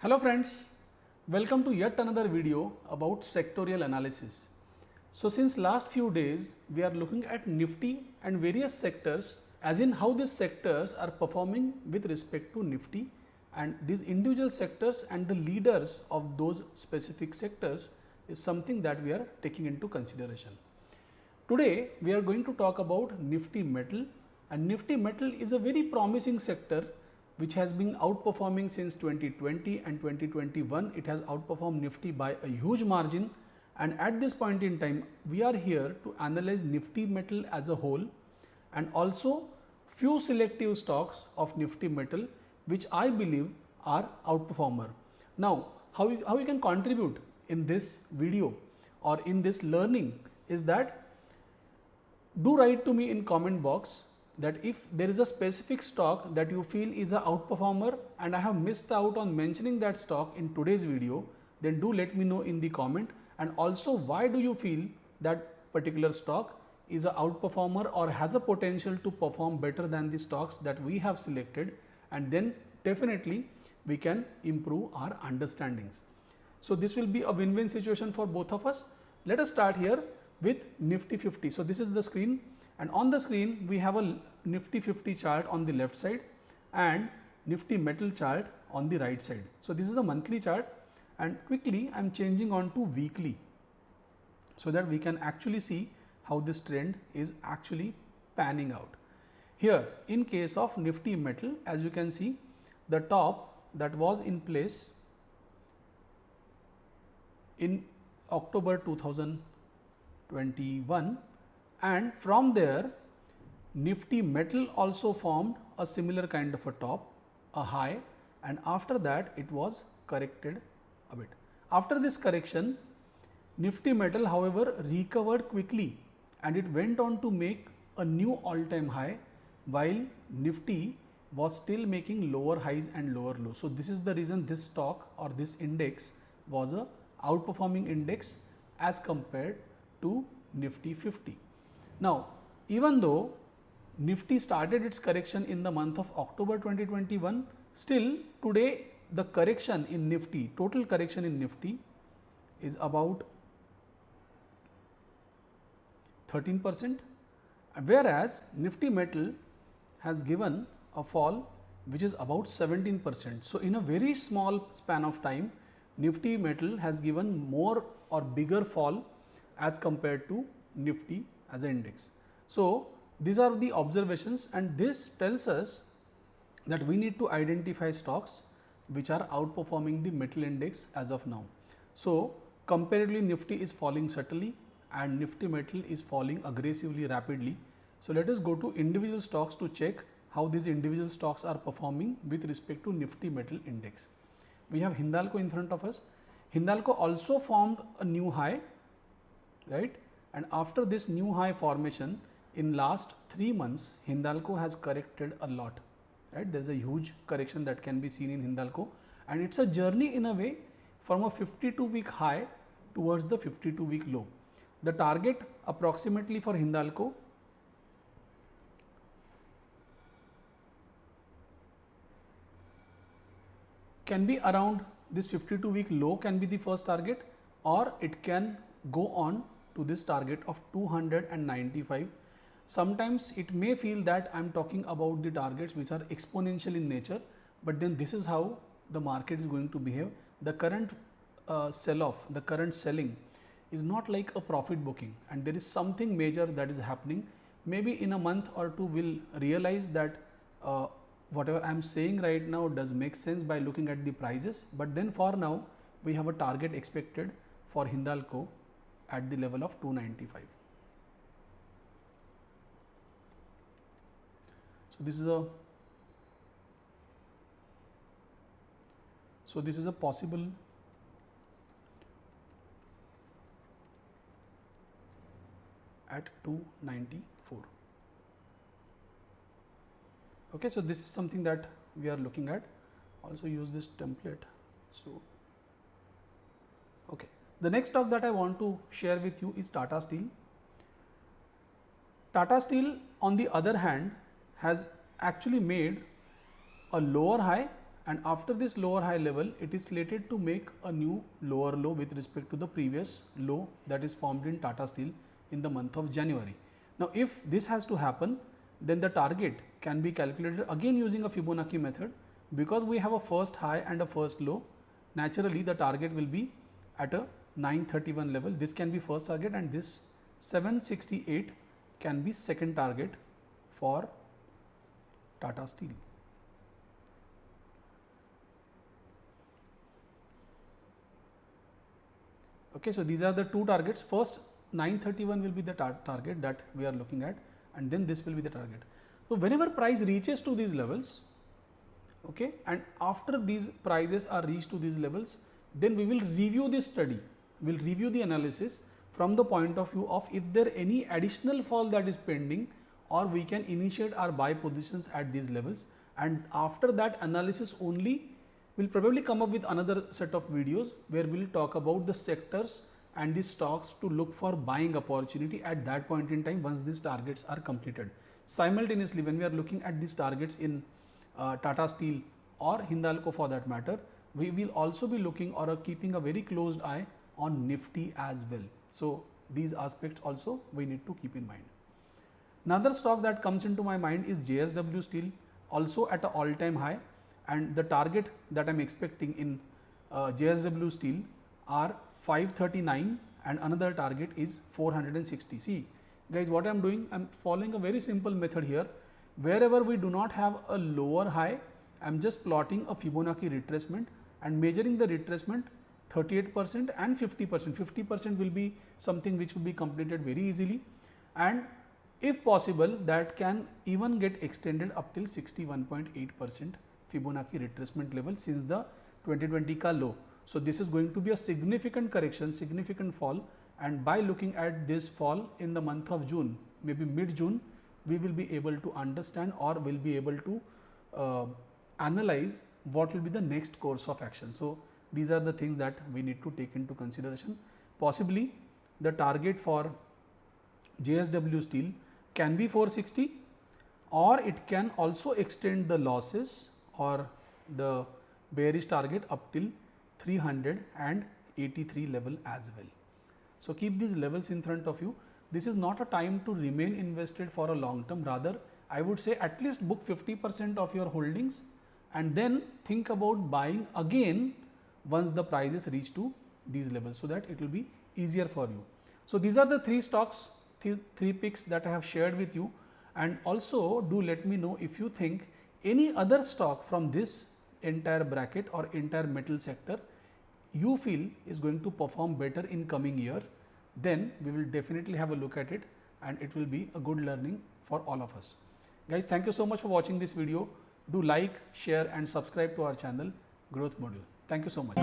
Hello friends, welcome to yet another video about sectorial analysis. So since last few days we are looking at Nifty and various sectors as in how these sectors are performing with respect to Nifty, and these individual sectors and the leaders of those specific sectors is something that we are taking into consideration. Today we are going to talk about Nifty Metal, and Nifty Metal is a very promising sector which has been outperforming since 2020 and 2021. It has outperformed Nifty by a huge margin, and at this point in time we are here to analyze Nifty Metal as a whole and also few selective stocks of Nifty Metal which I believe are outperformer. Now how we can contribute in this video or in this learning is that do write to me in comment box that if there is a specific stock that you feel is a outperformer and I have missed out on mentioning that stock in today's video, then do let me know in the comment, and also why do you feel that particular stock is a outperformer or has a potential to perform better than the stocks that we have selected, and then definitely we can improve our understandings. So this will be a win-win situation for both of us. Let us start here with Nifty 50. So this is the screen, and on the screen we have a Nifty 50 chart on the left side and Nifty Metal chart on the right side. So this is a monthly chart, and quickly I am changing on to weekly so that we can actually see how this trend is actually panning out. Here in case of Nifty Metal, as you can see, the top that was in place in October 2021, and from there Nifty Metal also formed a similar kind of a top, a high, and after that it was corrected a bit. After this correction, Nifty Metal however recovered quickly and it went on to make a new all-time high while Nifty was still making lower highs and lower lows. So this is the reason this stock or this index was a outperforming index as compared to Nifty 50. Now even though Nifty started its correction in the month of October 2021, still today the correction in Nifty, total correction in Nifty is about 13%, whereas Nifty Metal has given a fall which is about 17%. So in a very small span of time, Nifty Metal has given more or bigger fall as compared to Nifty as an index. So these are the observations, and this tells us that we need to identify stocks which are outperforming the metal index as of now. So comparatively Nifty is falling subtly and Nifty Metal is falling aggressively rapidly. So let us go to individual stocks to check how these individual stocks are performing with respect to Nifty Metal index. We have Hindalco in front of us. Hindalco also formed a new high, right? And after this new high formation, in last 3 months Hindalco has corrected a lot, right? There is a huge correction that can be seen in Hindalco, and it's a journey in a way from a 52-week high towards the 52-week low. The target approximately for Hindalco can be around this 52-week low can be the first target, or it can go on to this target of 295. Sometimes it may feel that I am talking about the targets which are exponential in nature, but then this is how the market is going to behave. The current sell-off, the current selling is not like a profit booking, and there is something major that is happening. Maybe in a month or two we'll realize that whatever I am saying right now does make sense by looking at the prices, but then for now we have a target expected for Hindalco at the level of 295. So this is a possible at 294. Okay, so this is something that we are looking at. Also use this template. So okay, the next stock that I want to share with you is Tata Steel. Tata Steel on the other hand has actually made a lower high and after this lower high level it is slated to make a new lower low with respect to the previous low that is formed in Tata Steel in the month of January. Now, if this has to happen, then the target can be calculated again using a Fibonacci method. Because we have a first high and a first low, naturally the target will be at a 931 level. This can be first target and this 768 can be second target for Tata Steel. Okay, so these are the two targets. First 931 will be the target that we are looking at, and then this will be the target. So whenever price reaches to these levels, okay, and after these prices are reached to these levels, then we will review this study, we will review the analysis from the point of view of if there any additional fall that is pending, or we can initiate our buy positions at these levels, and after that analysis only we will probably come up with another set of videos where we will talk about the sectors and the stocks to look for buying opportunity at that point in time once these targets are completed. Simultaneously, when we are looking at these targets in Tata Steel or Hindalco for that matter, we will also be looking or keeping a very closed eye on Nifty as well. So these aspects also we need to keep in mind. Another stock that comes into my mind is JSW Steel, also at an all-time high, and the target that I am expecting in JSW Steel are 539 and another target is 460. See guys, what I am doing, I am following a very simple method here. Wherever we do not have a lower high, I am just plotting a Fibonacci retracement and measuring the retracement 38% and 50%. 50% will be something which will be completed very easily, and if possible that can even get extended up till 61.8% Fibonacci retracement level since the 2020 ka low. So this is going to be a significant correction, significant fall, and by looking at this fall in the month of June, maybe mid-June, we will be able to understand or will be able to analyze what will be the next course of action. So these are the things that we need to take into consideration. Possibly the target for JSW Steel can be 460, or it can also extend the losses or the bearish target up till 383 level as well. So keep these levels in front of you. This is not a time to remain invested for a long term, rather I would say at least book 50% of your holdings and then think about buying again once the prices reach to these levels, so that it will be easier for you. So these are the three stocks, three picks that I have shared with you, and also do let me know if you think any other stock from this entire bracket or entire metal sector you feel is going to perform better in coming year. Then we will definitely have a look at it and it will be a good learning for all of us. Guys, thank you so much for watching this video. Do like, share and subscribe to our channel Growth Module. Thank you so much.